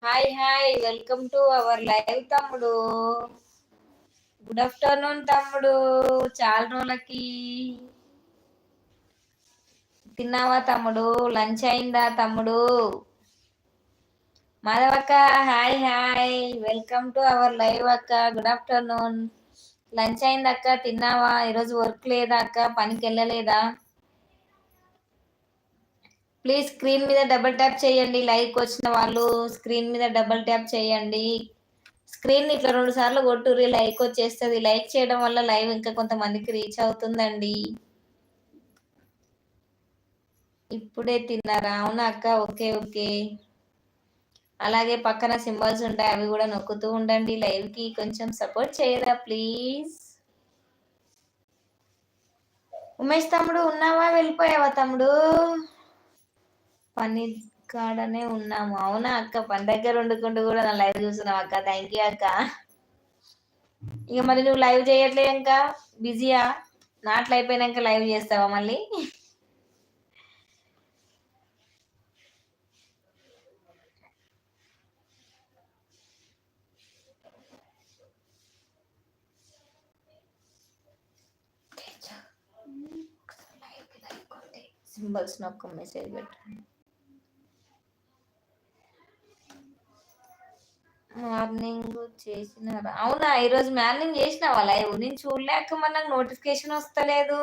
Hi hi welcome to our live తమ్ముడు. Good afternoon తమ్ముడు. చాలా రోజులకి తిన్నావా తమ్ముడు? లంచ్ అయిందా తమ్ముడు? మాధవక్క hi hi welcome to our live అక్క. Good afternoon. లంచ్ అయిందక్క, తిన్నావా? ఈరోజు వర్క్ లేదా అక్క? పనికి వెళ్ళలేదా? ప్లీజ్ స్క్రీన్ మీద డబుల్ ట్యాప్ చేయండి. లైక్ వచ్చిన వాళ్ళు స్క్రీన్ మీద డబుల్ ట్యాప్ చేయండి. స్క్రీన్ ఇట్లా 2 సార్లు కొట్టుర్రి, లైక్ వచ్చేస్తుంది. లైక్ చేయడం వల్ల లైవ్ ఇంకా కొంతమందికి రీచ్ అవుతుందండి. ఇప్పుడే తిన్నారా? అవునా అక్క, ఓకే ఓకే. అలాగే పక్కన సింబల్స్ ఉంటాయి, అవి కూడా నొక్కుతూ ఉండండి. లైవ్ కి కొంచెం సపోర్ట్ చేయరా ప్లీజ్. ఉమేష్ తమ్ముడు ఉన్నావా, వెళ్ళిపోయావా తమ్ముడు? పని కాడనే ఉన్నాము. అవునా అక్క, పని దగ్గర వండుకుంటూ కూడా నా లైవ్ చూస్తున్నావు అక్క. థ్యాంక్ యూ అక్క. ఇక మరి నువ్వు లైవ్ చేయట్లే, ఇంకా బిజీయా? నాట్లు అయిపోయినాక లైవ్ చేస్తావా మళ్ళీ? సింబల్స్ నొక్క మెసేజ్ పెట్టండి. మార్నింగ్ చేసినారా? అవునా, ఈరోజు మార్నింగ్ చేసినావా లైవ్? నేను చూడలేక, మరి నాకు నోటిఫికేషన్ వస్తలేదు.